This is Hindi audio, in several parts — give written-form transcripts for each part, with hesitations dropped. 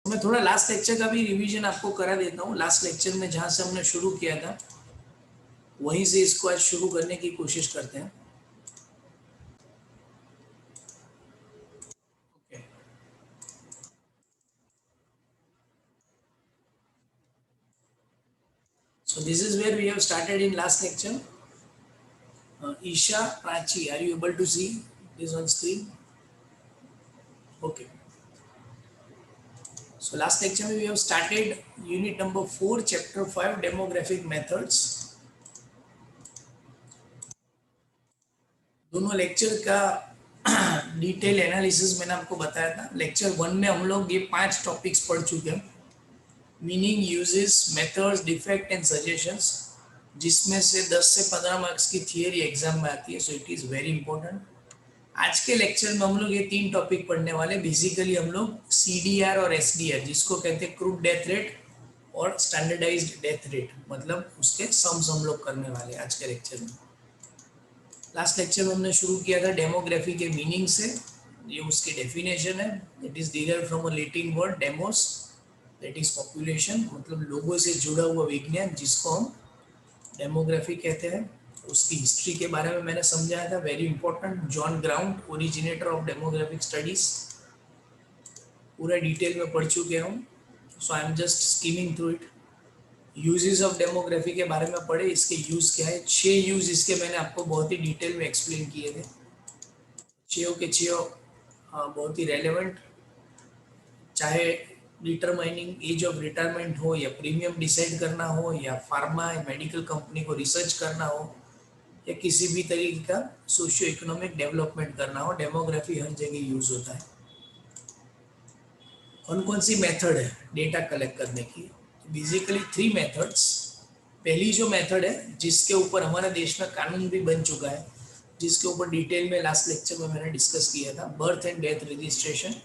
तो मैं थोड़ा लास्ट लेक्चर का भी रिवीजन आपको करा देता हूँ। लास्ट लेक्चर में जहाँ से हमने शुरू किया था वहीं से इसको आज शुरू करने की कोशिश करते हैं। okay. So this is where we have started in last lecture. Isha, Prachi, are you able to see this on screen? Okay. So last lecture we have started unit number 4, chapter 5, demographic methods. दोनों लेक्चर का डिटेल एनालिसिस मैंने आपको बताया था। लेक्चर 1 में हम लोग ये 5 टॉपिक्स पढ़ चुके हैं, meaning, uses, methods, defect and suggestions, जिसमें से 10 से 15 मार्क्स की थियरी एग्जाम में आती है। So it is very important. आज के लेक्चर में हम लोग ये 3 टॉपिक पढ़ने वाले। बेसिकली हम लोग CDR और SDR, जिसको कहते हैं क्रूड डेथ रेट और स्टैंडर्डाइज्ड डेथ रेट, मतलब उसके सम्स हम लोग करने वाले आज के लेक्चर में। लास्ट लेक्चर में हमने शुरू किया था डेमोग्राफी के मीनिंग से। ये उसकी डेफिनेशन है। It is derived from a Latin word demos, that is population, मतलब लोगों से जुड़ा हुआ विज्ञान, जिसको हम डेमोग्राफी कहते हैं। उसकी हिस्ट्री के बारे में मैंने समझाया था, very important. John Graunt, originator of demographic studies, पूरा डिटेल में पढ़ चुके हूँ। So I am just skimming through it. Uses of demography के बारे में पढ़े, इसके यूज क्या है। 6 यूज इसके मैंने आपको बहुत ही डिटेल में एक्सप्लेन किए थे। 6 के 6 बहुत ही रेलेवेंट, चाहे डिटरमाइनिंग एज ऑफ रिटायरमेंट हो, या प्रीमियम डिसाइड करना हो, या फार्मा या मेडिकल कंपनी को रिसर्च करना हो, या किसी भी तरीके का सोशियो इकोनॉमिक डेवलपमेंट करना हो, डेमोग्राफी हर जगह यूज होता है। कौन कौन सी मेथड है डेटा कलेक्ट करने की? Basically 3 methods. पहली जो मेथड है, जिसके ऊपर हमारे देश में कानून भी बन चुका है, जिसके ऊपर डिटेल में लास्ट लेक्चर में मैंने डिस्कस किया था, बर्थ एंड डेथ रजिस्ट्रेशन।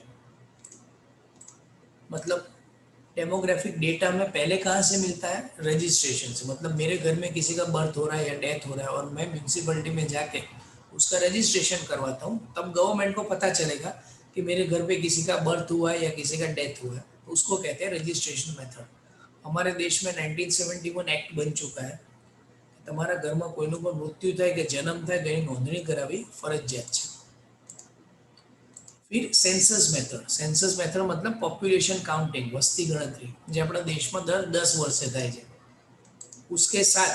मतलब डेमोग्राफिक डेटा में पहले कहाँ से मिलता है? रजिस्ट्रेशन से। मतलब मेरे घर में किसी का बर्थ हो रहा है या डेथ हो रहा है और मैं म्यूनसिपलिटी में जाके उसका रजिस्ट्रेशन करवाता हूँ, तब गवर्नमेंट को पता चलेगा कि मेरे घर पे किसी का बर्थ हुआ है या किसी का डेथ हुआ है। उसको कहते हैं रजिस्ट्रेशन मेथड। हमारे देश में 1971 एक्ट बन चुका है। તમારા ઘરમાં કોઈનું પણ મૃત્યુ થાય કે જન્મ થાય તો એની નોંધણી કરાવવી ફરજિયાત છે। फिर सेंसस मेथड। सेंसस मेथड मतलब पॉपुलेशन काउंटिंग, वस्ती गणतरी, जो अपना देश में दर 10 वर्षे થાય છે। उसके साथ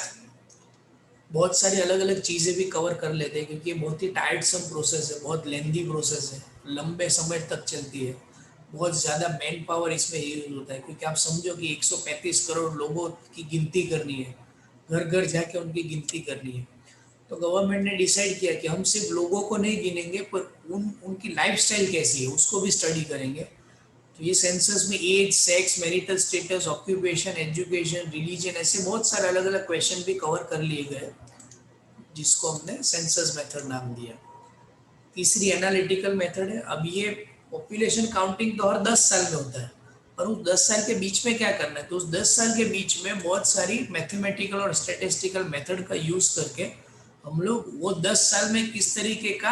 बहुत सारी अलग अलग चीज़ें भी कवर कर लेते हैं, क्योंकि ये बहुत ही टायर्डसम प्रोसेस है, बहुत लेंदी प्रोसेस है, लंबे समय तक चलती है, बहुत ज़्यादा मैन पावर इसमें यूज होता है। क्योंकि आप समझो कि 135 करोड़ लोगों की गिनती करनी है, घर घर जाके उनकी गिनती करनी है। तो गवर्नमेंट ने डिसाइड किया कि हम सिर्फ लोगों को नहीं गिनेंगे, पर उनकी लाइफस्टाइल कैसी है उसको भी स्टडी करेंगे। तो ये सेंसस में age, sex, marital status, occupation, education, religion, ऐसे बहुत सारे अलग अलग क्वेश्चन भी कवर कर लिए गए, जिसको हमने सेंसस मेथड नाम दिया। तीसरी एनालिटिकल मेथड है। अब ये पॉपुलेशन काउंटिंग तो हर 10 साल में होता है, पर उस 10 साल के बीच में क्या करना है? तो उस 10 साल के बीच में बहुत सारी मैथमेटिकल और स्टैटिस्टिकल मेथड का यूज करके हम लोग वो 10 साल में किस तरीके का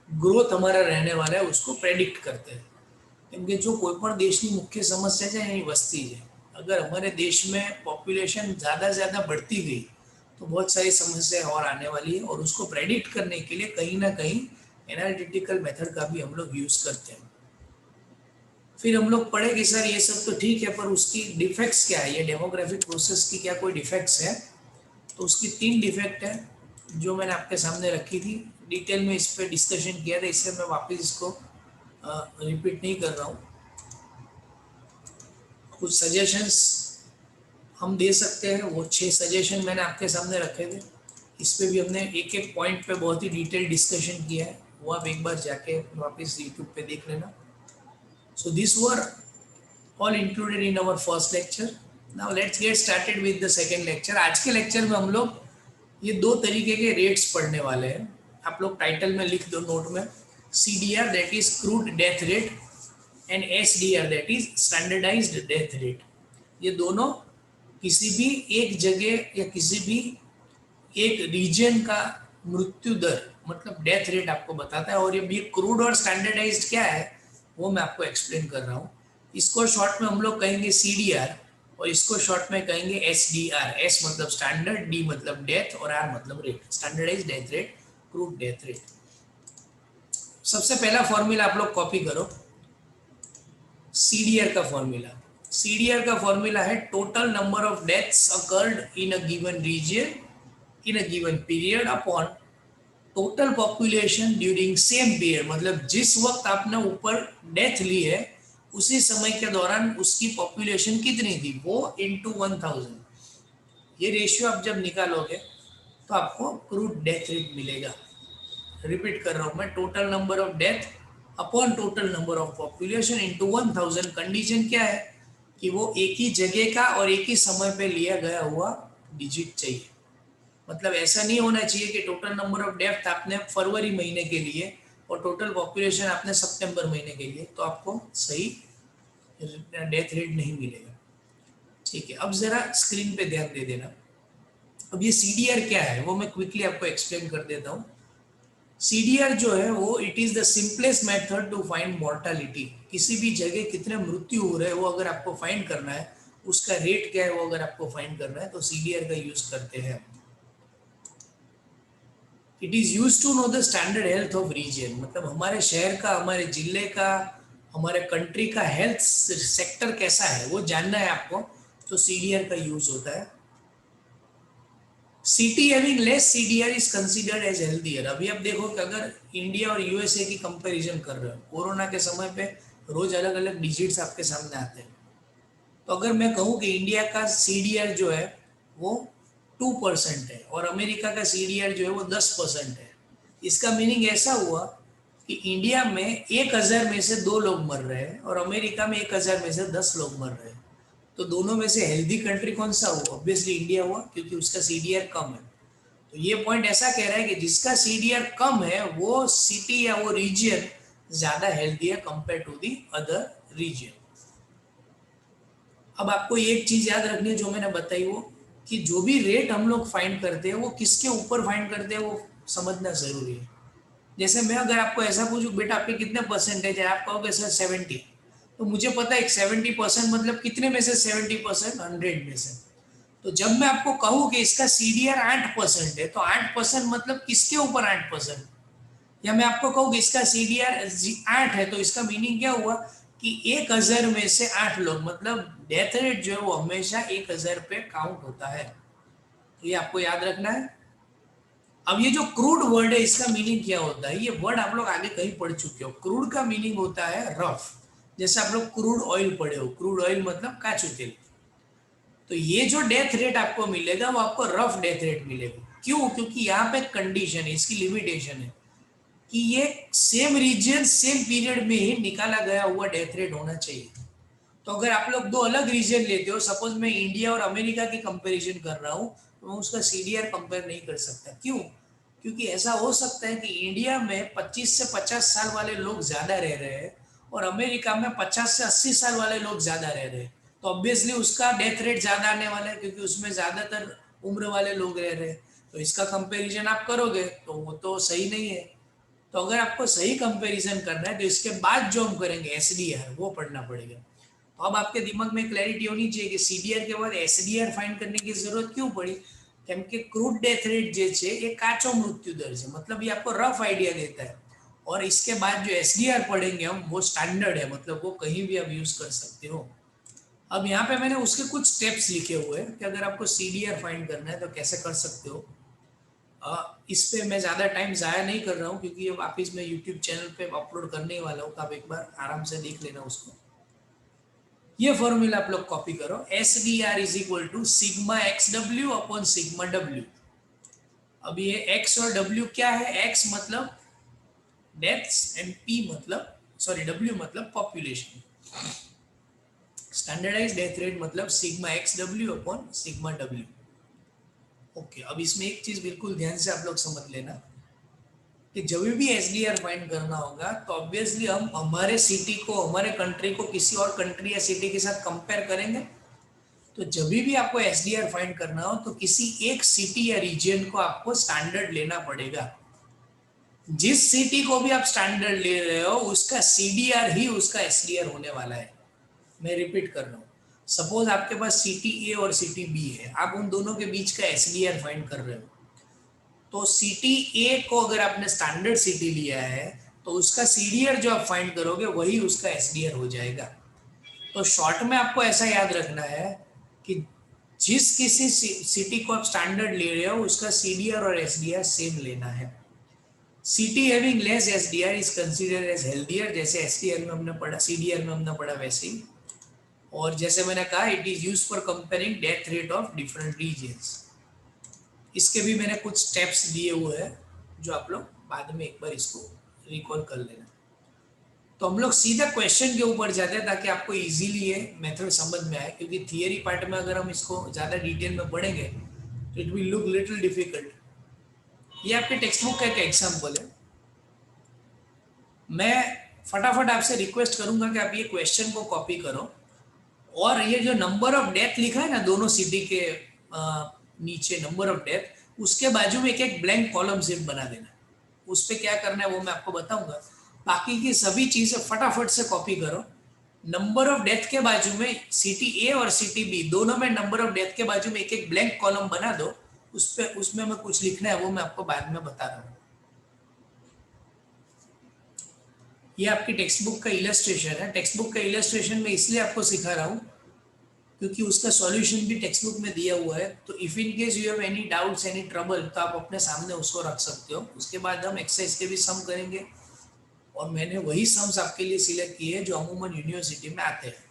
ग्रोथ हमारा रहने वाला है उसको प्रेडिक्ट करते हैं। क्योंकि जो कोई पण देशनी मुख्य समस्या है एनी वस्ती है। अगर हमारे देश में पॉपुलेशन ज़्यादा से ज़्यादा बढ़ती गई तो बहुत सारी समस्याएं और आने वाली है, और उसको प्रेडिक्ट करने के लिए कहीं ना कहीं एनालिटिकल मेथड का भी हम लोग यूज़ करते हैं। फिर हम लोग पढ़े कि सर ये सब तो ठीक है, पर उसकी डिफेक्ट्स क्या है, ये डेमोग्राफिक प्रोसेस की क्या कोई डिफेक्ट्स है? तो उसकी 3 डिफेक्ट है जो मैंने आपके सामने रखी थी। डिटेल में इस पर डिस्कशन किया था, इससे मैं वापस इसको रिपीट नहीं कर रहा हूँ। कुछ सजेशंस हम दे सकते हैं, वो 6 सजेशन मैंने आपके सामने रखे थे। इस पे भी हमने एक एक पॉइंट पे बहुत ही डिटेल डिस्कशन किया है, वो आप एक बार जाके वापस यूट्यूब पे देख लेना। So this were all included in our first lecture. Now let's get started with the second lecture. आज के लेक्चर में हम लोग ये 2 तरीके के रेट्स पढ़ने वाले हैं। आप लोग टाइटल में लिख दो नोट में, CDR that is crude death rate and SDR that is standardized death rate. ये दोनों किसी भी एक जगह या किसी भी एक रीजन का मृत्यु दर, मतलब डेथ रेट आपको बताता है। और ये भी क्रूड और स्टैंडर्डाइज्ड क्या है वो मैं आपको एक्सप्लेन कर रहा हूँ। इसको शॉर्ट में हम लोग कहेंगे CDR और इसको शॉर्ट में कहेंगे SDR। S मतलब स्टैंडर्ड, D मतलब डेथ और R मतलब rate, standardized death rate, crude death rate. सबसे पहला फॉर्मूला आप लोग कॉपी करो, CDR का फॉर्मूला। CDR का फॉर्मूला है total number of deaths occurred in a given region in a given period upon total population during same period. मतलब जिस वक्त आपने ऊपर डेथ ली है उसी समय के दौरान उसकी पॉपुलेशन कितनी थी, वो इंटू 1000। ये रेशियो आप जब निकालोगे तो आपको क्रूड डेथ रेट मिलेगा। रिपीट कर रहा हूं मैं, total number of death upon total number of population into 1000। Condition क्या है कि वो एक ही जगह का और एक ही समय पे लिया गया हुआ डिजिट चाहिए। मतलब ऐसा नहीं होना चाहिए कि टोटल नंबर ऑफ डेथ आपने फरवरी महीने के लिए और टोटल पॉपुलेशन आपने सितंबर महीने के लिए, तो आपको सही डेथ रेट नहीं मिलेगा। ठीक है, अब जरा स्क्रीन पे ध्यान दे देना। अब ये CDR क्या है वो मैं क्विकली आपको एक्सप्लेन कर देता हूँ। CDR जो है वो it is the simplest method to find mortality. किसी भी जगह कितने मृत्यु हो रहे हैं वो अगर आपको फाइंड करना है, उसका रेट क्या है वो अगर आपको फाइंड करना है तो CDR का यूज करते हैं। It is use to know the standard health of region. मतलब हमारे शहर का, हमारे जिले का, हमारे कंट्री का हेल्थ सेक्टर कैसा है वो जानना है आपको, तो CDR का यूज होता है। City having less CDR is considered as healthier. अभी आप देखो कि अगर इंडिया और USA की कंपैरिजन कर रहे हो, कोरोना के समय पे रोज अलग अलग डिजिट्स आपके सामने आते हैं, तो अगर मैं कहूँ कि इंडिया का CDR जो है वो 2% है और अमेरिका का CDR जो है वो 10% है। इसका मीनिंग ऐसा हुआ कि इंडिया में 1000 में से 2 लोग मर रहे हैं और अमेरिका में 1000 में से 10 लोग मर रहे हैं। तो दोनों में से हेल्दी कंट्री कौन सा हुआ? ऑब्वियसली इंडिया हुआ, क्योंकि उसका CDR कम है। तो ये पॉइंट ऐसा कह रहा है कि जिसका CDR कम है वो सिटी या वो रीजन ज्यादा हेल्दी है compare to the other region. अब आपको एक चीज याद रखनी है जो मैंने बताई वो, कि जो भी रेट हम लोग फाइंड करते हैं वो किसके ऊपर फाइंड करते हैं वो समझना जरूरी है। जैसे मैं अगर आपको ऐसा पूछूं बेटा आपके कितने परसेंटेज है, आप कहोगे सर 70, तो मुझे पता है 70% मतलब कितने में से 70%, 100 में से। तो जब मैं आपको कहूँ कि इसका CDR 8% है, तो 8% मतलब किसके ऊपर 8%? या मैं आपको कहूँ कि इसका CDR 8 है, तो इसका मीनिंग क्या हुआ कि 1000 में से 8 लोग, मतलब डेथ रेट जो है वो हमेशा 1000 पे काउंट होता है। तो ये आपको याद रखना है। अब ये जो क्रूड वर्ड है इसका मीनिंग क्या होता है, ये वर्ड आप लोग आगे कहीं पढ़ चुके हो। क्रूड का मीनिंग होता है रफ। जैसे आप लोग क्रूड ऑयल पढ़े हो, क्रूड ऑयल मतलब काचू तेल। तो ये जो डेथ रेट आपको मिलेगा वो आपको रफ डेथ रेट मिलेगा। क्यों? क्योंकि यहाँ पे कंडीशन है, इसकी लिमिटेशन है कि ये सेम रीजन सेम पीरियड में ही निकाला गया हुआ डेथ रेट होना चाहिए। तो अगर आप लोग दो अलग रीजन लेते हो, सपोज मैं इंडिया और अमेरिका की कंपैरिजन कर रहा हूँ, तो मैं उसका CDR कंपेयर नहीं कर सकता। क्यों? क्योंकि ऐसा हो सकता है कि इंडिया में 25 से 50 साल वाले लोग ज्यादा रह रहे हैं और अमेरिका में 50 से 80 साल वाले लोग ज्यादा रह रहे हैं। तो ऑब्वियसली उसका डेथ रेट ज्यादा आने वाला है, क्योंकि उसमें ज्यादातर उम्र वाले लोग रह रहे हैं। तो इसका कंपेरिजन आप करोगे तो वो तो सही नहीं है। तो अगर आपको सही कंपैरिजन करना है तो इसके बाद जो हम करेंगे SDR वो पढ़ना पड़ेगा। तो अब आपके दिमाग में क्लैरिटी होनी चाहिए कि CDR के बाद SDR फाइंड करने की जरूरत क्यों पड़ी। केम के क्रूड डेथ रेट जे छे ये काचो मृत्यु दर है, मतलब ये आपको रफ आइडिया देता है। और इसके बाद जो SDR पढ़ेंगे हम वो स्टैंडर्ड है, मतलब वो कहीं भी आप यूज कर सकते हो। अब यहाँ पे मैंने उसके कुछ स्टेप्स लिखे हुए हैं कि अगर आपको CDR फाइंड करना है तो कैसे कर सकते हो। इस पे मैं ज़्यादा टाइम ज़ाया नहीं कर रहा हूँ क्योंकि ये वापस मैं यूट्यूब चैनल पे अपलोड करने ही वाला हूँ, तो आप एक बार आराम से देख लेना उसको। ये फॉर्मूला आप लोग कॉपी करो, SDR is equal to sigma XW upon sigma W। अब ये X और W क्या है? X मतलब डेथ्स एंड P मतलब W मतलब पॉपुलेशन। स्टैंडर्डाइज डेथ रेट मतलब sigma XW upon sigma W। Okay, अब इसमें एक चीज बिल्कुल ध्यान से आप लोग समझ लेना कि जब भी SDR फाइंड करना होगा तो ऑब्वियसली हम हमारे सिटी को, हमारे कंट्री को किसी और कंट्री या सिटी के साथ कंपेयर करेंगे। तो जब भी आपको SDR फाइंड करना हो तो किसी एक सिटी या रीजन को आपको स्टैंडर्ड लेना पड़ेगा। जिस सिटी को भी आप स्टैंडर्ड ले रहे हो उसका CDR ही उसका SDR होने वाला है। मैं रिपीट कर रहा हूँ, सपोज आपके पास सिटी ए और सिटी बी है, आप उन दोनों के बीच का एसडीआर फाइंड कर रहे हो। तो सिटी ए को अगर आपने स्टैंडर्ड सिटी लिया है तो उसका सीडीआर जो आप फाइंड करोगे वही उसका एसडीआर हो जाएगा। तो शॉर्ट में आपको ऐसा याद रखना है कि जिस किसी सिटी को आप स्टैंडर्ड ले रहे हो उसका सीडीआर और एसडीआर सेम लेना है। City having less SDR is considered as healthier, जैसे एसडीआर में हमने पढ़ा, सीडीआर में हमने पढ़ा वैसे ही। और जैसे मैंने कहा it is used for comparing death rate of different regions. इसके भी मैंने कुछ स्टेप्स दिए हुए हैं जो आप लोग बाद में एक बार इसको रिकॉल कर लेना। तो हम लोग सीधा क्वेश्चन के ऊपर जाते हैं ताकि आपको इजीली ये मेथड समझ में आए, क्योंकि थियरी पार्ट में अगर हम इसको ज़्यादा डिटेल में पढ़ेंगे तो it will look little difficult. ये आपके टेक्स्ट बुक का एक एग्जाम्पल है। मैं फटाफट आपसे रिक्वेस्ट करूंगा कि आप ये क्वेश्चन को कॉपी करो और ये जो नंबर ऑफ डेथ लिखा है ना दोनों सिटी के नीचे, नंबर ऑफ डेथ, उसके बाजू में एक एक ब्लैंक कॉलम सिर्फ बना देना। उस पर क्या करना है वो मैं आपको बताऊंगा। बाकी की सभी चीजें फटाफट से कॉपी करो। नंबर ऑफ डेथ के बाजू में सिटी ए और सिटी बी दोनों में नंबर ऑफ डेथ के बाजू में एक एक ब्लैंक कॉलम बना दो। उस पे उसमें मैं कुछ लिखना है वो मैं आपको बाद में बता रहा हूँ। ये आपकी टेक्स्ट बुक का इलस्ट्रेशन है। टेक्स्ट बुक का इलस्ट्रेशन मैं इसलिए आपको सिखा रहा हूँ क्योंकि उसका सॉल्यूशन भी टेक्स्ट बुक में दिया हुआ है। तो if in case you have any doubts any trouble तो आप अपने सामने उसको रख सकते हो। उसके बाद हम एक्सरसाइज के भी सम करेंगे और मैंने वही सम्स आपके लिए सिलेक्ट किए हैं जो अमूमन यूनिवर्सिटी में आते हैं।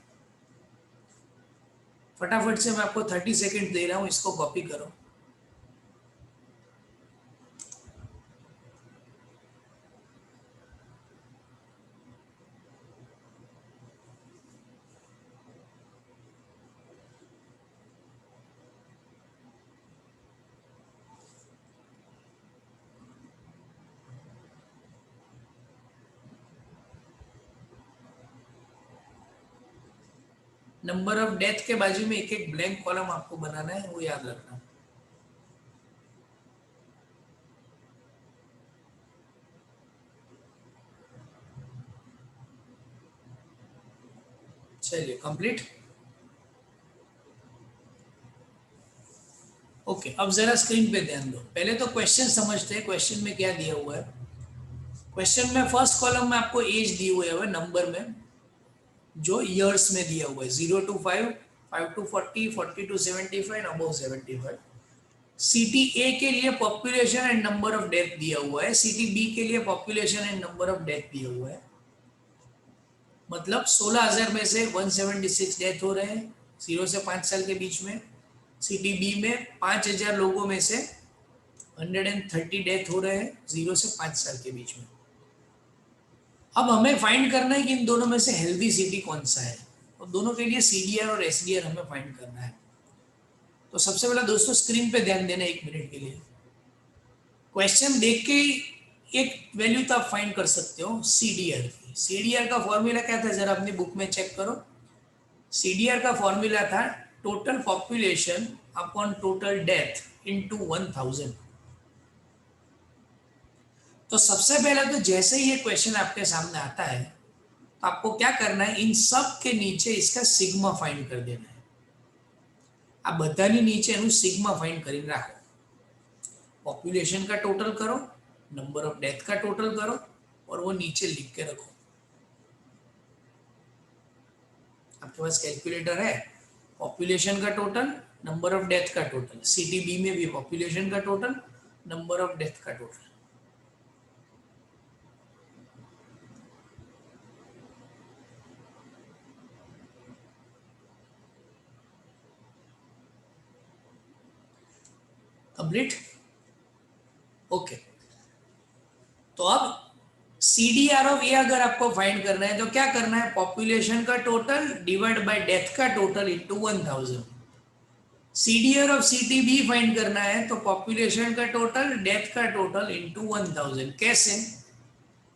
फटाफट से मैं आपको 30 सेकेंड दे रहा हूँ, इसको कॉपी करो। नंबर ऑफ डेथ के बाजू में एक एक ब्लैंक कॉलम आपको बनाना है, वो याद रखना। चलिए कंप्लीट। ओके, अब जरा स्क्रीन पे ध्यान दो। पहले तो क्वेश्चन समझते हैं, क्वेश्चन में क्या दिया हुआ है। क्वेश्चन में फर्स्ट कॉलम में आपको एज दी हुई है नंबर में, जो ईयर्स में दिया हुआ है 0 to 5, 5 to 40, 40 to 75, above 75। City ए के लिए population and number of death दिया हुआ है, सिटी बी के लिए population and number of death दिया हुआ है। मतलब 16,000 में से 176 डेथ हो रहे हैं 0 से 5 साल के बीच में। सिटी बी में 5,000 लोगों में से 130 डेथ हो रहे हैं 0 से 5 साल के बीच में। अब हमें फाइंड करना है कि इन दोनों में से हेल्दी सिटी कौन सा है, और दोनों के लिए सीडीआर और एसडीआर हमें फाइंड करना है। तो सबसे पहले दोस्तों स्क्रीन पे ध्यान देना 1 मिनट के लिए। क्वेश्चन देख के एक वैल्यू तो आप फाइंड कर सकते हो सीडीआर की। सीडीआर का फॉर्मूला क्या था जरा अपनी बुक में चेक करो। सीडीआर का फॉर्मूला था total population upon total death into 1000। तो सबसे पहले तो जैसे ही ये क्वेश्चन आपके सामने आता है तो आपको क्या करना है, इन सब के नीचे इसका सिग्मा फाइंड कर देना है। आप बधानी नीचे एनु सिग्मा फाइंड કરીને राखो। पॉपुलेशन का टोटल करो, नंबर ऑफ डेथ का टोटल करो और वो नीचे लिख के रखो। आपके पास कैलकुलेटर है, पॉपुलेशन का टोटल, नंबर ऑफ डेथ का टोटल, सिटी बी में भी पॉपुलेशन का टोटल, नंबर ऑफ डेथ का टोटल। कंप्लीट। ओके, तो अब सीडीआर ऑफ ए अगर आपको फाइंड करना है तो क्या करना है, पॉपुलेशन का टोटल डिवाइड बाय डेथ का total into 1000। CDR of city B find करना है तो पॉपुलेशन का टोटल डेथ का टोटल इनटू 1000। कैसे,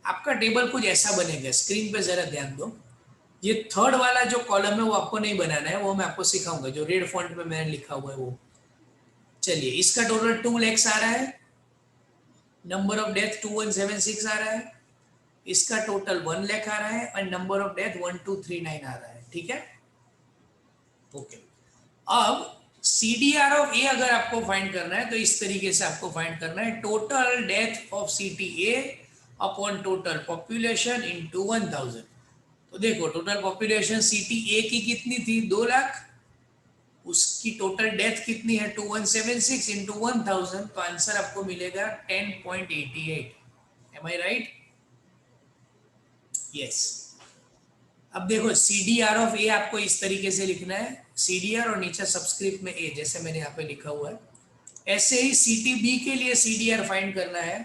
आपका टेबल कुछ ऐसा बनेगा, स्क्रीन पे जरा ध्यान दो। ये थर्ड वाला जो कॉलम है वो आपको नहीं बनाना है, वो मैं आपको सिखाऊंगा, जो रेड फॉन्ट में मैंने लिखा हुआ है वो। चलिए, इसका टोटल 2 lakhs आ रहा है, नंबर ऑफ डेथ 2176 आ रहा है, इसका टोटल 1 लाख आ रहा है और नंबर ऑफ डेथ 1239 आ रहा है। ठीक है, ओके, अब CDR ऑफ ए अगर आपको फाइंड करना है तो इस तरीके से आपको फाइंड करना है, total death of city A upon total population into 1000। तो देखो टोटल पॉपुलेशन सिटी ए की कितनी थी, 2 लाख, उसकी टोटल डेथ कितनी है 2176 इंटू 1000, तो आंसर आपको मिलेगा 10.88। एम आई राइट? यस। अब देखो CDR ऑफ ए आपको इस तरीके से लिखना है, CDR और नीचे सबस्क्रिप्ट में ए, जैसे मैंने यहाँ पे लिखा हुआ है। ऐसे ही सिटी बी के लिए CDR फाइंड करना है,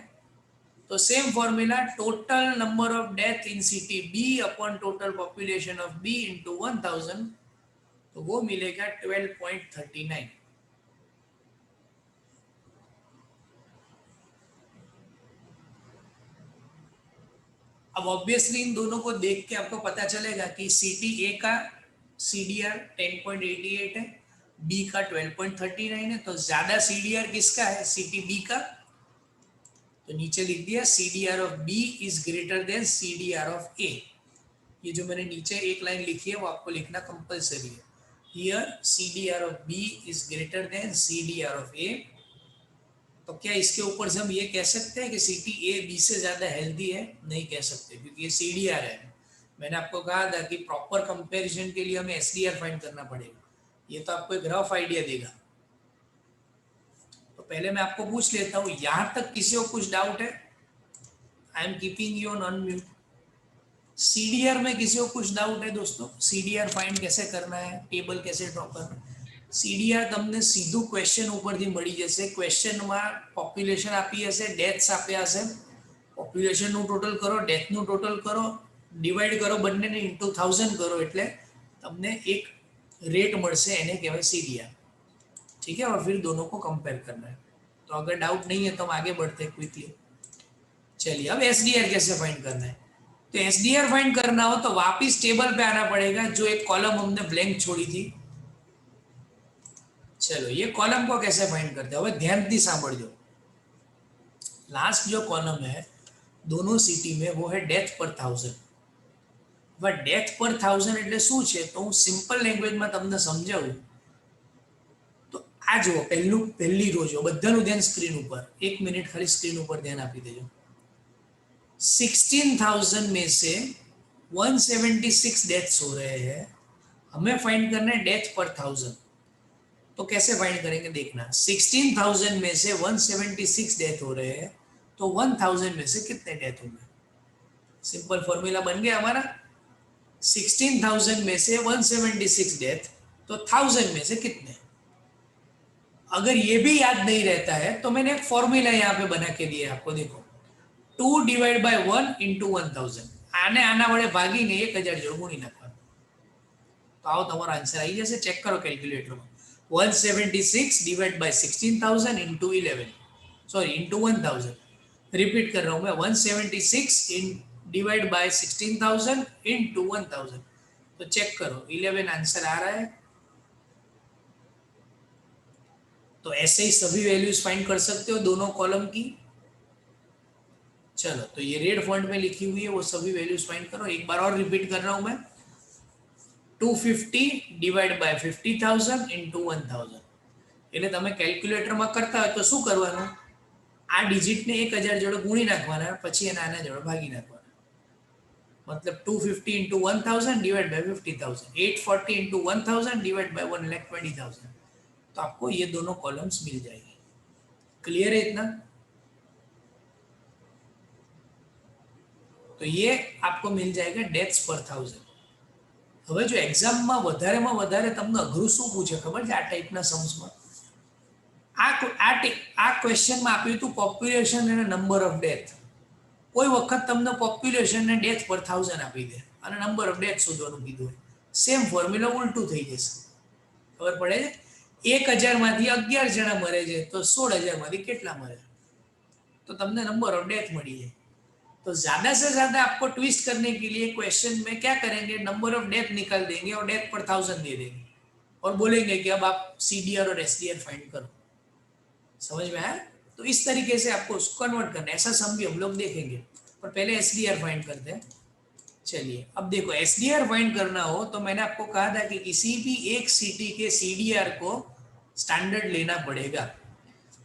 तो same formula, total number of death in city B upon total population of B into 1000, तो वो मिलेगा 12.39। अब ऑब्वियसली इन दोनों को देख के आपको पता चलेगा कि सिटी ए का CDR 10.88 है, बी का 12.39 है, तो ज्यादा CDR किसका है, सिटी बी का। तो नीचे लिख दिया CDR of B is greater than CDR of A. ये जो मैंने नीचे एक लाइन लिखी है वो आपको लिखना कंपलसरी है। Here CDR of B is greater than CDR of A. तो क्या इसके ऊपर से हम ये कह सकते हैं कि सिटी ए बी से ज्यादा हेल्दी है? नहीं कह सकते, क्योंकि ये CDR है। मैंने आपको कहा था कि प्रॉपर कंपैरिजन के लिए हमें SDR फाइंड करना पड़ेगा। ये तो आपको एक रफ आइडिया देगा। तो पहले मैं आपको पूछ लेता हूँ, यहां तक किसी को कुछ डाउट है? I am keeping you on unmute. CDR में किसी को कुछ डाउट है दोस्तों? CDR फाइंड कैसे करना है, टेबल कैसे ड्रॉ करना है? CDR તમને સીધું ક્વેશ્ચન ઉપરથી મળી જશે। ક્વેશ્ચનમાં પોપ્યુલેશન આપી હશે, ડેથ્સ આપ્યા હશે, પોપ્યુલેશનનું ટોટલ કરો, ડેથનું ટોટલ કરો, ડિવાઈડ કરો બંનેને ઇન્ટુ 1000 કરો, એટલે તમને એક रेट મળશે, એને કહેવાય CDR। ठीक है, और फिर दोनों को कंपेयर करना है। तो अगर डाउट नहीं है तो हम आगे बढ़ते हैं क्विकली। चलिए, अब SDR कैसे फाइंड करना है? तो SDR फाइंड करना हो तो वापिस टेबल पे आना पड़ेगा, जो एक कॉलम हमने ब्लैंक छोड़ी थी। चलो, ये कॉलम को कैसे फाइंड करते हैं, હવે ધ્યાનથી સાંભળજો। लास्ट जो कॉलम है दोनों सिटी में, वो है डेथ पर 1000। હવે ડેથ પર 1000 એટલે શું છે, તો હું સિમ્પલ લેંગ્વેજમાં તમને સમજાવું તો આ જુઓ, પહેલી રો જો, બધાનું ધ્યાન સ્ક્રીન ઉપર, 1 મિનિટ ખાલી સ્ક્રીન ઉપર ધ્યાન આપી દેજો। 16,000 में से 176 डेथ्स हो रहे हैं, हमें फाइंड करना है डेथ पर 1000। तो कैसे फाइंड करेंगे देखना, 16,000 में से 176 डेथ हो रहे हैं, तो 1000 में से कितने डेथ होंगे? सिंपल फॉर्मूला बन गया हमारा। 16,000 में से 176 डेथ, तो 1000 में से कितने? अगर ये भी याद नहीं रहता है तो मैंने एक फॉर्मूला यहाँ पे बना के दिया आपको, देखो 2 डिवाइड बाय 1 इंटू 1000, आने आना वड़े भागीने 1000 जोड़ गुणी नाखवानुं, तो आओ तमारो आंसर आई जैसे। चेक करो कैलकुलेटर में, 176 divide by 16,000 into 11, sorry into 1000। Repeat कर रहा हूं मैं, 176 इन डिवाइड बाय 16,000 इंटू 1000। तो चेक करो 11 आंसर आ रहा है। तो ऐसे ही सभी वैल्यूज फाइंड कर सकते हो दोनों कॉलम की। चलो, तो ये रेड फॉन्ट में लिखी हुई है वो सभी वैल्यूज फाइंड करो। एक बार और रिपीट कर रहा हूं मैं, 250 डिवाइड बाय 50,000 इंटू 1000। એટલે તમે કેલ્ક્યુલેટરમાં કરતા હોય તો શું કરવાનું, આ ડિજિટને 1000 જોડે ગુણી નાખવાના, પછી એના આના જોડે ભાગી નાખવાના। मतलब 250 into 1000 divide by 50,000, 840 into 1000 divide by 1,20,000। तो आपको ये दोनों कॉलम्स मिल जाएगी। क्लियर है इतना? तो ये आपको मिल जाएगा डेथ्स पर 1000। હવે જો એક્ઝામમાં વધારેમાં વધારે તમને અઘરું શું પૂછે ખબર છે, આ ટાઈપના सम्सમાં આ ક્વેશ્ચનમાં આપ્યું હતું પોપ્યુલેશન અને નંબર ઓફ ડેથ। કોઈ વખત તમને પોપ્યુલેશન ને ડેથ પર 1000 આપી દે અને નંબર ઓફ ડેથ શોધવાનું કીધું હોય, સેમ ફોર્મ્યુલા ઉલટું થઈ જશે। ખબર પડે છે? 1000 માંથી 11 જણા મરે છે, તો 16,000 માંથી કેટલા મરે, તો તમને નંબર ઓફ डेथ મળી જાય। तो ज्यादा से ज्यादा आपको ट्विस्ट करने के लिए क्वेश्चन में क्या करेंगे, नंबर ऑफ डेथ निकाल देंगे और डेथ पर 1000 दे देंगे और बोलेंगे कि अब आप CDR और SDR फाइंड करो। समझ में आया? तो इस तरीके से आपको उसको कन्वर्ट करना है। ऐसा सम भी हम लोग देखेंगे, पर पहले SDR फाइंड करते हैं। चलिए अब देखो एसडीआर फाइंड करना हो तो मैंने आपको कहा था कि किसी भी एक सिटी के सीडीआर को સ્ટાન્ડર્ડ લેના પડેગા.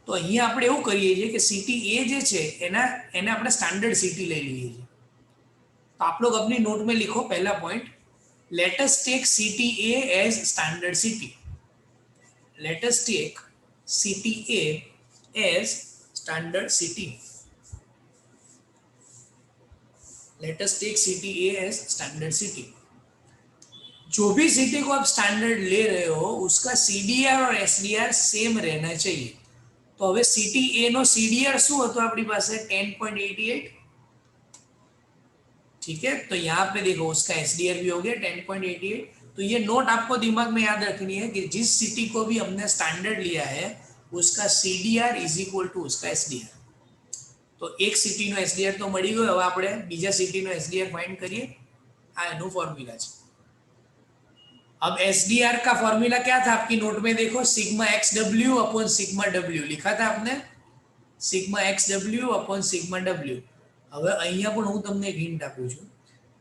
તો અહીંયા આપણે એવું કરીએ છીએ કે સિટી એ જે છે એને આપણે સ્ટાન્ડર્ડ સિટી લઈ લઈએ છીએ. तो आप लोग अपनी नोट में लिखो पहला point, let us take city A as standard city. Let us take city A as standard city. Let us take city A as standard city. जो भी सिटी को आप स्टैंडर्ड ले रहे हो उसका सीडीआर और एसडीआर सेम रहना चाहिए. तो હવે સિટી એ નો સીડીઆર શું હતો આપણી પાસે 10.88. ठीक है, तो यहाँ पे देखो उसका एसडीआर भी हो गया 10.88. तो ये नोट आपको दिमाग में याद रखनी है कि जिस सिटी को भी हमने स्टैंडर्ड लिया है उसका सीडीआर इज इक्वल टू उसका एसडीआर. तो एक सिटी નો एसडीआर तो મળી ગયો. હવે આપણે બીજા સિટી નો एसडीआर फाइंड કરીએ. આ એનો ફોર્મ્યુલા છે. अब एसडीआर का फॉर्मूला क्या था आपकी नोट में देखो, sigma x W upon sigma W लिखा था आपने, sigma x W upon sigma W. હવે અહીંયા પણ હું તમને એક हिंट આપું છું.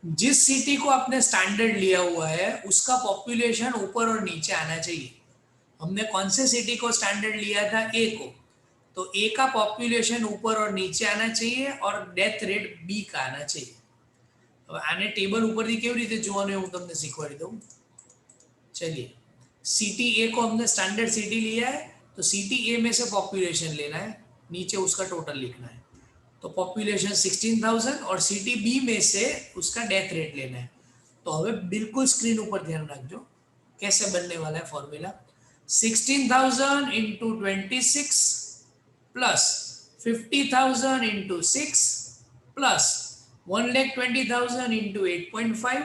जिस सिटी को आपने स्टैंडर्ड लिया हुआ है उसका पॉपुलेशन ऊपर और नीचे आना चाहिए. हमने कौन से सिटी को स्टैंडर्ड लिया था, ए को, तो ए का पॉपुलेशन ऊपर और नीचे आना चाहिए और डेथ रेट बी का आना चाहिए. હવે આને ટેબલ ઉપરથી કેવી રીતે જોવાનું હું તમને શીખવાડી દઉં. चलिए सिटी ए को हमने स्टैंडर्ड सिटी लिया है तो सिटी ए में से पॉपुलेशन लेना है, नीचे उसका टोटल लिखना है. तो पॉपुलेशन 16,000 और सिटी बी में से उसका डेथ रेट लेना है. तो हमें बिल्कुल स्क्रीन ऊपर ध्यान रखो कैसे बनने वाला है formula. 16,000 into 26 plus 50,000 into 6 plus 1,20,000 into 8.5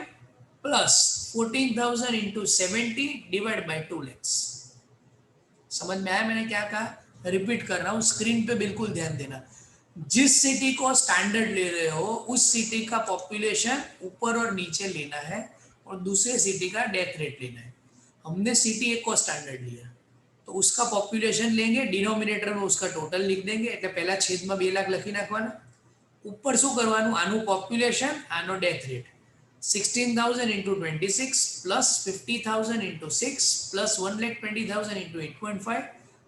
plus 14,000 into 70 divide by 2 lakhs. समझ में आया मैंने क्या कहा? रिपीट कर रहा हूँ, स्क्रीन पे बिल्कुल ध्यान देना. जिस सिटी को स्टैंडर्ड ले रहे हो उस सिटी का पॉपुलेशन ऊपर और नीचे लेना है और दूसरे सिटी का डेथ रेट लेना है. हमने सिटी ए को स्टैंडर्ड लिया तो उसका पॉपुलेशन लेंगे, डिनोमिनेटर में उसका टोटल लिख देंगे. એટલે પહેલા છેદમાં 2 લાખ લખી નાખવાના. ઉપર શું કરવાનું, આનું પોપ્યુલેશન આનો death rate. 16,000 into 26 plus 50,000 into 6 plus 1,20,000 into 8.5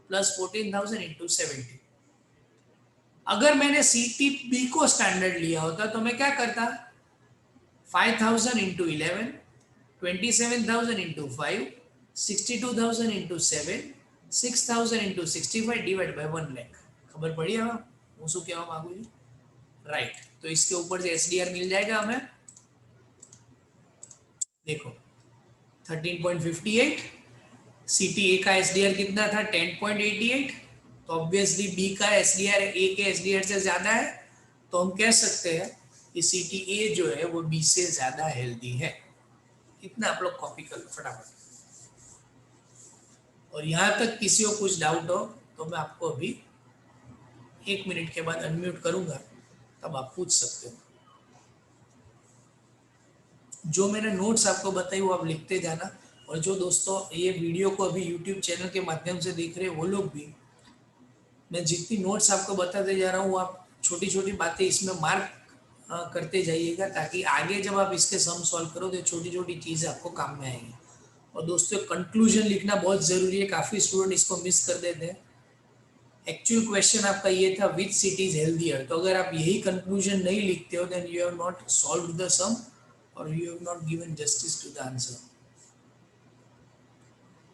plus 14,000 into 70. अगर मैंने सिटी बी को स्टैंडर्ड लिया होता तो मैं क्या करता, 5,000 into 11, 27,000 into 5, 62,000 into 7, 6,000 into 65 divided by 1 lakh. खबर पड़ी है मैं શું કહેવા માંગુ છું? राइट. तो इसके ऊपर से एसडीआर मिल जाएगा हमें. देखो 13.58. सिटी ए का एसडीआर कितना था, 10.88. तो ऑब्वियसली बी का एसडीआर ए के एसडीआर से ज्यादा है. तो हम कह सकते हैं कि सिटी ए जो है वो बी से ज्यादा हेल्दी है. इतना आप लोग कॉपी कर लो फटाफट. और यहाँ तक किसी को कुछ डाउट हो तो मैं आपको अभी 1 मिनट के बाद अनम्यूट करूंगा, तब आप पूछ सकते हो. जो मैंने नोट्स आपको बताई वो आप लिखते जाना. और जो दोस्तों ये वीडियो को अभी यूट्यूब चैनल के माध्यम से देख रहे हैं वो लोग भी, मैं जितनी नोट्स आपको बताते जा रहा हूँ आप छोटी छोटी बातें इसमें मार्क करते जाइएगा ताकि आगे जब आप इसके सम सॉल्व करो तो छोटी छोटी चीज़ें आपको काम में आएंगी. और दोस्तों कंक्लूजन लिखना बहुत ज़रूरी है, काफ़ी स्टूडेंट इसको मिस कर देते हैं. एक्चुअल क्वेश्चन आपका ये था विच सिटी इज हेल्दियर. तो अगर आप यही कंक्लूजन नहीं लिखते हो then you have not solved the sum और you have not given justice to the answer.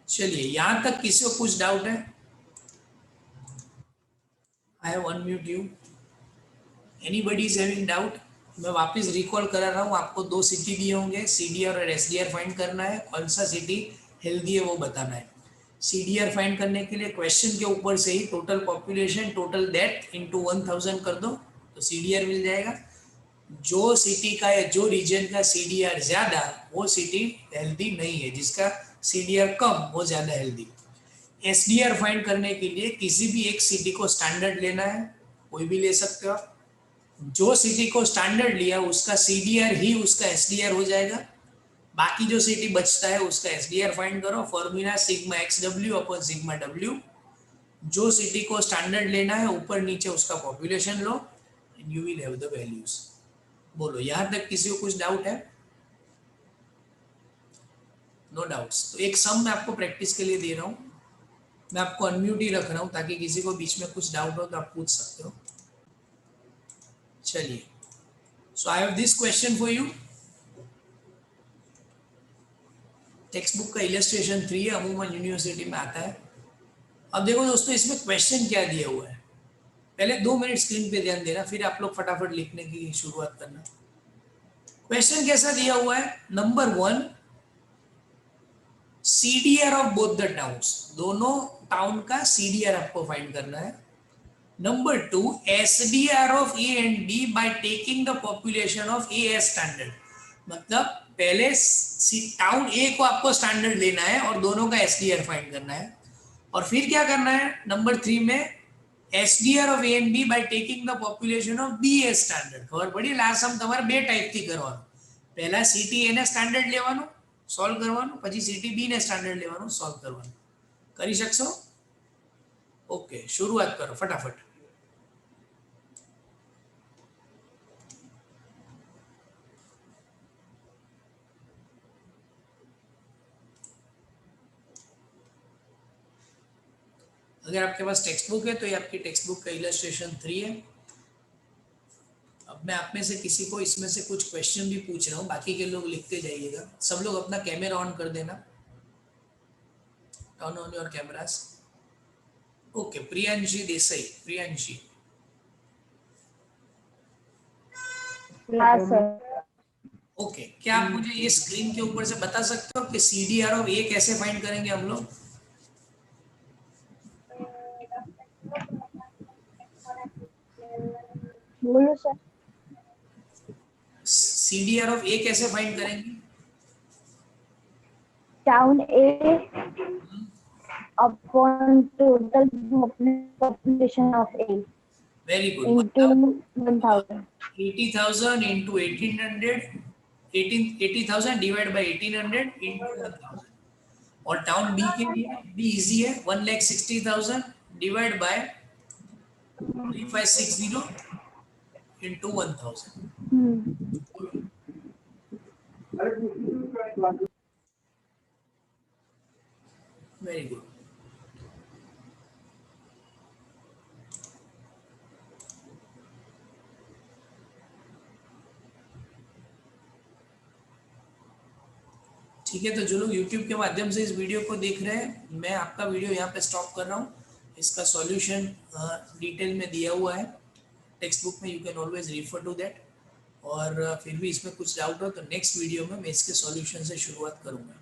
चलिए यहाँ तक किसी को कुछ डाउट है? I have unmute you. Anybody is having doubt? मैं वापस रिकॉल करा रहा हूँ आपको. 2 सिटी दिए होंगे, सीडीआर और एसडीआर फाइंड करना है. कौन सा सिटी हेल्दी है वो बताना है. सीडीआर फाइंड करने के लिए क्वेश्चन के ऊपर से ही total population total death into 1000 कर दो तो सीडीआर मिल जाएगा. जो सिटी का या जो रीजन का सीडीआर ज्यादा वो सिटी हेल्दी नहीं है, जिसका सीडीआर कम वो ज्यादा हेल्दी. एसडीआर फाइंड करने के लिए किसी भी एक सिटी को स्टैंडर्ड लेना है, कोई भी ले सकते हो आप. जो सिटी को स्टैंडर्ड लिया उसका सीडीआर ही उसका एसडीआर हो जाएगा. बाकी जो सिटी बचता है उसका एसडीआर फाइंड करो. Formula sigma x W upon sigma W. जो सिटी को स्टैंडर्ड लेना है ऊपर नीचे उसका population low and you will have the values. बोलो, यहां तक किसी को कुछ डाउट है? No doubts. तो एक सम मैं आपको प्रैक्टिस के लिए दे रहा हूँ, मैं आपको अनम्यूट ही रख रहा हूँ ताकि किसी को बीच में कुछ डाउट हो तो आप पूछ सकते हो। चलिए, so I have this question for you. Text book का इलस्ट्रेशन 3 है, अमूमन यूनिवर्सिटी में आता है। अब देखो दोस्तों, इसमें क्वेश्चन क्या दिया हुआ है, पहले 2 मिनट स्क्रीन पे ध्यान देना, फिर आप लोग फटाफट लिखने की शुरुआत करना। क्वेश्चन कैसा दिया हुआ है? Number 1, CDR of both the towns, दोनों टाउन का सीडीआर आपको फाइंड करना है। Number 2, SDR of A and B by taking the population of A as standard, मतलब पहले टाउन ए को आपको स्टैंडर्ड लेना है और दोनों का एसडीआर फाइंड करना है, और फिर क्या करना है नंबर 3 में, SDR of A and B by taking the population of B as standard. खबर पड़ी? लास्ट हम તમારે બે ટાઈપથી કરવાનું, પહેલા સીટી એ ને સ્ટાન્ડર્ડ લેવાનું સોલ્વ કરવાનું, પછી સીટી બી ને સ્ટાન્ડર્ડ લેવાનું સોલ્વ કરવાનું। કરી શકશો? ઓકે, शुरुआत करो फटाफट। अगर आपके पास टेक्स्ट बुक है तो ये आपकी टेक्स्ट बुक का इलस्ट्रेशन 3 है। अब मैं आप में से किसी को इसमें से कुछ क्वेश्चन भी पूछ रहा हूँ, बाकी के लोग लिखते जाइएगा। सब लोग अपना कैमरा ऑन कर देना, turn on your cameras. Okay, Priyanshi Desai, Priyanshi. हाँ सर। ओके, क्या आप मुझे ये स्क्रीन के ऊपर से बता सकते हो कि सीडीआर ऑफ ए कैसे फाइंड करेंगे हम लोग? बोलो सर। सीडीआर ऑफ ए कैसे फाइंड करेंगे? Town A upon total population of A very good, into मतलब 1000। 80,000 into 1800, 80,000 डिवाइड बाय 1800 into 1000। और टाउन बी के लिए भी इजी है, 1,60,000 divide by 3560 into 1000। Very good. ठीक है, तो जो लोग YouTube के माध्यम से इस वीडियो को देख रहे हैं, मैं आपका वीडियो यहाँ पे स्टॉप कर रहा हूँ। इसका सॉल्यूशन डिटेल में दिया हुआ है टेक्स्ट बुक में, you can always refer to that. और फिर भी इसमें कुछ डाउट हो तो नेक्स्ट वीडियो में मैं इसके सॉल्यूशन से शुरुआत करूँगा।